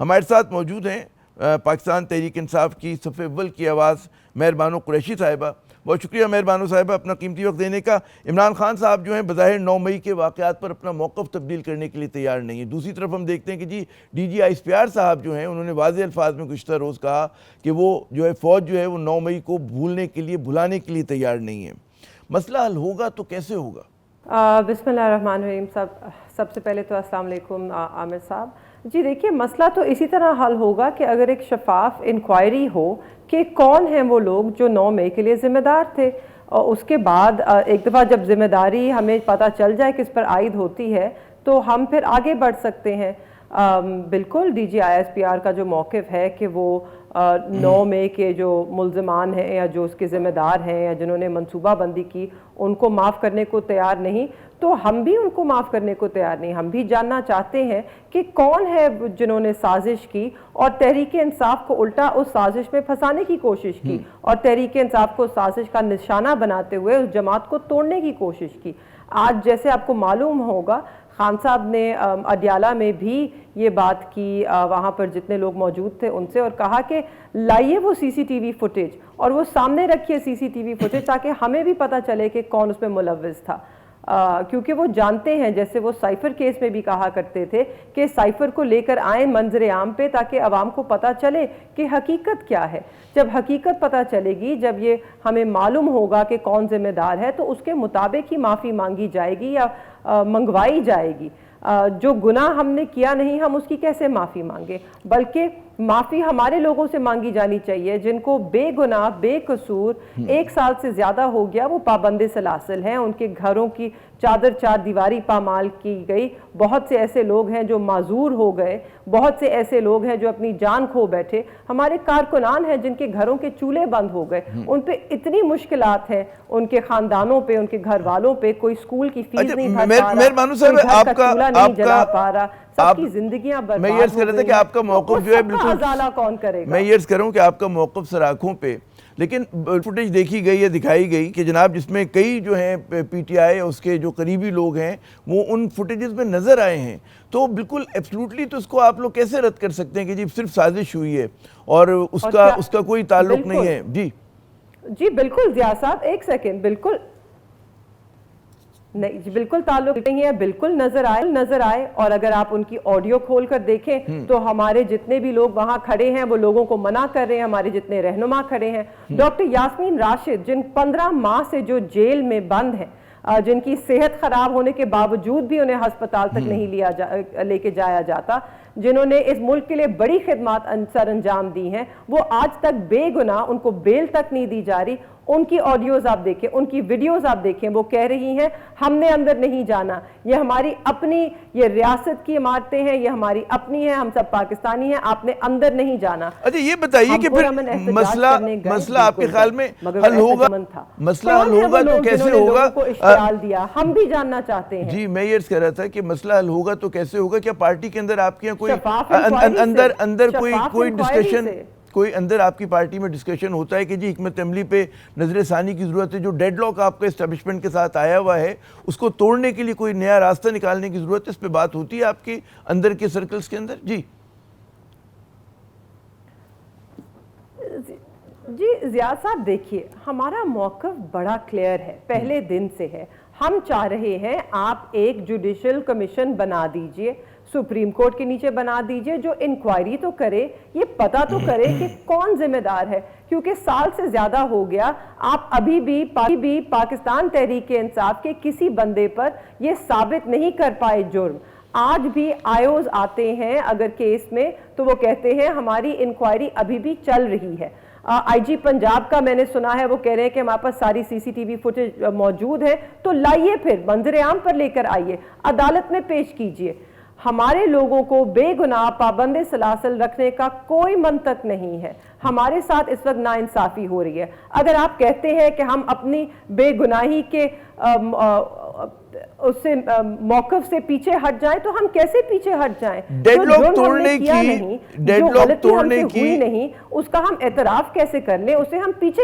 ہمارے ساتھ موجود ہیں پاکستان تحریک انصاف کی صف اول کی آواز مہر بانو قریشی صاحبہ. بہت شکریہ مہر بانو صاحبہ اپنا قیمتی وقت دینے کا. عمران خان صاحب جو ہیں بظاہر 9 مئی کے واقعات پر اپنا موقف تبدیل کرنے کے لیے تیار نہیں ہیں. دوسری طرف ہم دیکھتے ہیں کہ جی D G I S P R صاحب جو ہیں انہوں نے واضح الفاظ میں گزشتہ روز کہا کہ وہ جو ہے فوج جو ہے وہ 9 مئی کو بھلانے کے لیے تیار نہیں ہے. مسئلہ حل ہوگا تو کیسے ہوگا؟ بسم اللہ الرحمن الرحیم. سب سے پہلے تو السلام علیکم عامر صاحب. جی دیکھیے مسئلہ تو اسی طرح حل ہوگا کہ اگر ایک شفاف انکوائری ہو کہ کون ہیں وہ لوگ جو 9 مئی کے لیے ذمہ دار تھے، اور اس کے بعد ایک دفعہ جب ذمہ داری ہمیں پتہ چل جائے کس پر عائد ہوتی ہے تو ہم پھر آگے بڑھ سکتے ہیں. بالکل D G I S P R کا جو موقف ہے کہ وہ 9 مئی کے جو ملزمان ہیں یا جو اس کے ذمہ دار ہیں یا جنہوں نے منصوبہ بندی کی ان کو معاف کرنے کو تیار نہیں، تو ہم بھی ان کو معاف کرنے کو تیار نہیں. ہم بھی جاننا چاہتے ہیں کہ کون ہے جنہوں نے سازش کی اور تحریک انصاف کو الٹا اس سازش میں پھنسانے کی کوشش کی اور تحریک انصاف کو سازش کا نشانہ بناتے ہوئے اس جماعت کو توڑنے کی کوشش کی. آج جیسے آپ کو معلوم ہوگا خان صاحب نے اڈیالہ میں بھی یہ بات کی وہاں پر جتنے لوگ موجود تھے ان سے، اور کہا کہ لائیے وہ سی سی ٹی وی فوٹیج اور وہ سامنے رکھیے سی سی ٹی وی فوٹیج تاکہ ہمیں بھی پتہ چلے کہ کون اس میں ملوث تھا. کیونکہ وہ جانتے ہیں، جیسے وہ سائفر کیس میں بھی کہا کرتے تھے کہ سائفر کو لے کر آئیں منظر عام پہ تاکہ عوام کو پتہ چلے کہ حقیقت کیا ہے. جب حقیقت پتہ چلے گی، جب یہ ہمیں معلوم ہوگا کہ کون ذمہ دار ہے، تو اس کے مطابق ہی معافی مانگی جائے گی یا منگوائی جائے گی. جو گناہ ہم نے کیا نہیں ہم اس کی کیسے معافی مانگیں، بلکہ معافی ہمارے لوگوں سے مانگی جانی چاہیے جن کو بے گناہ بے قصور 1 سال سے زیادہ ہو گیا وہ پابند سلاسل ہیں، ان کے گھروں کی چادر 4 دیواری پامال کی گئی. بہت سے ایسے لوگ ہیں جو معذور ہو گئے، بہت سے ایسے لوگ ہیں جو اپنی جان کھو بیٹھے، ہمارے کارکنان ہیں جن کے گھروں کے چولہے بند ہو گئے. ان پہ اتنی مشکلات ہیں، ان کے خاندانوں پہ، ان کے گھر والوں پہ. کوئی سکول کی فیس نہیں بھر پا رہا، کوئی گھر کا چولہا نہیں جلا پا رہا، سب کی زندگیاں برباد ہو گئی. میں یہ کہہ رہا تھا کہ آپ کا موقف جو ہے بالکل ازالہ کون کرے گا. میں یہ کہہ رہا ہوں کہ آپ کا موقف سراخوں پہ، لیکن فوٹیج دیکھی گئی یا دکھائی گئی کہ جناب جس میں کئی جو ہیں پی ٹی آئی اس کے جو قریبی لوگ ہیں وہ ان فوٹیجز میں نظر آئے ہیں. تو بالکل ایبسلوٹلی تو اس کو آپ لوگ کیسے رد کر سکتے ہیں کہ جی صرف سازش ہوئی ہے اور اس کا کوئی تعلق نہیں ہے؟ جی بالکل ضیاء صاحب، ایک سیکنڈ. بالکل نہیں جی، بالکل تعلق نہیں ہے. بالکل نظر آئے اور اگر آپ ان کی آڈیو کھول کر دیکھیں تو ہمارے جتنے بھی لوگ وہاں کھڑے ہیں وہ لوگوں کو منع کر رہے ہیں. ہمارے جتنے رہنما کھڑے ہیں، ڈاکٹر یاسمین راشد جن 15 ماہ سے جو جیل میں بند ہیں، جن کی صحت خراب ہونے کے باوجود بھی انہیں ہسپتال تک نہیں لے کے جایا جاتا، جنہوں نے اس ملک کے لیے بڑی خدمات سر انجام دی ہیں، وہ آج تک بے گناہ، ان کو بیل تک نہیں دی جا رہی. ان کی آڈیوز آپ دیکھیں، ان کی ویڈیوز آپ دیکھیں، وہ کہہ رہی ہیں ہم نے اندر نہیں جانا، یہ ہماری اپنی، یہ ریاست کی عمارتیں ہیں، یہ ہماری اپنی ہیں، ہم سب پاکستانی ہیں، آپ نے اندر نہیں جانا. اچھا یہ بتائیے کہ پھر مسئلہ آپ کے خیال میں حل ہوگا؟ مسئلہ حل ہوگا تو کیسے ہوگا؟ اشتعال دیا ہم بھی جاننا چاہتے ہیں. جی میں یہ کہہ رہا تھا کہ مسئلہ حل ہوگا تو کیسے ہوگا؟ کیا پارٹی کے اندر آپ کے یہاں کوئی اندر آپ کی پارٹی میں ڈسکشن ہوتا ہے کہ جی حکمت عملی پہ نظر ثانی کی ضرورت ہے، جو ڈیڈ لاک آپ کا اسٹیبلشمنٹ کے ساتھ آیا ہوا ہے اس کو توڑنے کے لیے کوئی نیا راستہ نکالنے کی ضرورت ہے؟ اس پہ بات ہوتی ہے آپ کے اندر کے سرکلز کے اندر؟ جی ضیاء صاحب دیکھیے، ہمارا موقف بڑا کلیئر ہے، پہلے دن سے ہے. ہم چاہ رہے ہیں آپ ایک جوڈیشل کمیشن بنا دیجئے، سپریم کورٹ کے نیچے بنا دیجئے، جو انکوائری تو کرے، یہ پتہ تو کرے کہ کون ذمہ دار ہے. کیونکہ سال سے زیادہ ہو گیا، آپ ابھی بھی پاکستان تحریک انصاف کے کسی بندے پر یہ ثابت نہیں کر پائے جرم. آج بھی آئیوز آتے ہیں اگر کیس میں تو وہ کہتے ہیں ہماری انکوائری ابھی بھی چل رہی ہے. آئی جی پنجاب کا میں نے سنا ہے وہ کہہ رہے ہیں کہ ہمارے پاس ساری سی سی ٹی وی فوٹیج موجود ہے، تو لائیے، پھر منظر عام پر لے کر آئیے، عدالت میں پیش کیجئے. ہمارے لوگوں کو بے گناہ پابند سلاسل رکھنے کا کوئی منطق نہیں ہے. ہمارے ساتھ اس وقت ناانصافی ہو رہی ہے. اگر آپ کہتے ہیں کہ ہم اپنی بے گناہی کے اس سے موقف سے پیچھے ہٹ جائیں تو ہم کیسے پیچھے ہٹ جائیں؟ ڈیڈ لاک توڑنے کی ہوئی نہیں اس کا ہم اعتراف کیسے کر لیں؟ اسے ہم پیچھے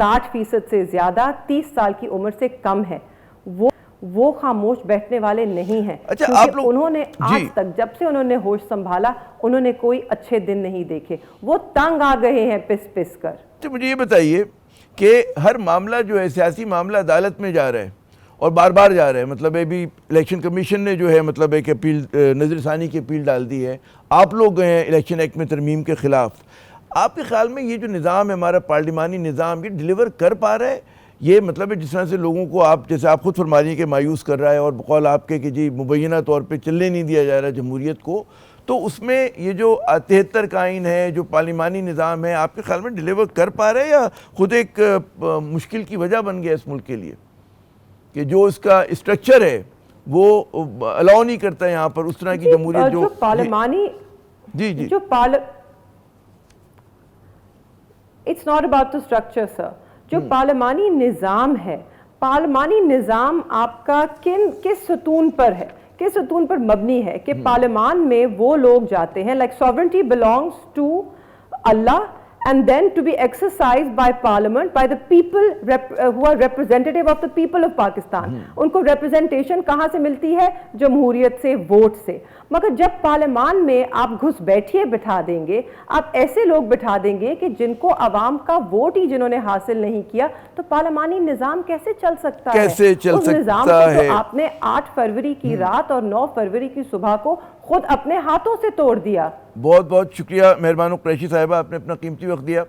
60% سے زیادہ 30 سال کی عمر سے کم ہے، وہ خاموش بیٹھنے والے نہیں ہیں، اچھا کیونکہ انہوں نے آج تک جب سے انہوں نے ہوش سنبھالا انہوں نے کوئی اچھے دن نہیں دیکھے، وہ تنگ آ گئے ہیں پس پس کر۔ تو مجھے یہ بتائیے کہ ہر معاملہ جو ہے سیاسی معاملہ عدالت میں جا رہا ہے اور بار بار جا رہا ہے، مطلب ابھی الیکشن کمیشن نے جو ہے مطلب ایک اپیل نظر ثانی کی اپیل ڈال دی ہے، آپ لوگ گئے ہیں الیکشن ایکٹ میں ترمیم کے خلاف۔ آپ کے خیال میں یہ جو نظام ہے ہمارا پارلیمانی نظام، یہ ڈیلیور کر پا رہا ہے؟ یہ مطلب ہے جس طرح سے لوگوں کو آپ جیسے آپ خود فرما رہی ہیں کہ مایوس کر رہا ہے، اور بقول آپ کے کہ جی مبینہ طور پہ چلنے نہیں دیا جا رہا جمہوریت کو، تو اس میں یہ جو 73 کا آئین ہے، جو پارلیمانی نظام ہے، آپ کے خیال میں ڈیلیور کر پا رہے ہیں یا خود ایک مشکل کی وجہ بن گیا اس ملک کے لیے کہ جو اس کا اسٹرکچر ہے وہ الاؤ نہیں کرتا ہے یہاں پر اس طرح کی جمہوریت جو پارلیمانی جو it's not about the structure sir, جو پارلیمانی نظام ہے، پارلیمانی نظام آپ کا کس ستون پر ہے، کس ستون پر مبنی ہے کہ پارلیمان میں وہ لوگ جاتے ہیں، like sovereignty belongs to Allah and then to be exercised by parliament by the people who are representative of the people of Pakistan۔ ان کو representation کہاں سے ملتی ہے؟ جمہوریت سے، ووٹ سے۔ مگر جب پارلیمان میں آپ گھس بیٹھیے بٹھا دیں گے، آپ ایسے لوگ بٹھا دیں گے کہ جن کو عوام کا ووٹ ہی جنہوں نے حاصل نہیں کیا، تو پارلیمانی نظام کیسے چل سکتا ہے؟ کیسے چل اس نظام سکتا کو ہے؟ تو آپ نے 8 فروری کی رات اور 9 فروری کی صبح کو خود اپنے ہاتھوں سے توڑ دیا۔ بہت بہت شکریہ مہربانو قریشی صاحبہ، آپ نے اپنا قیمتی وقت دیا۔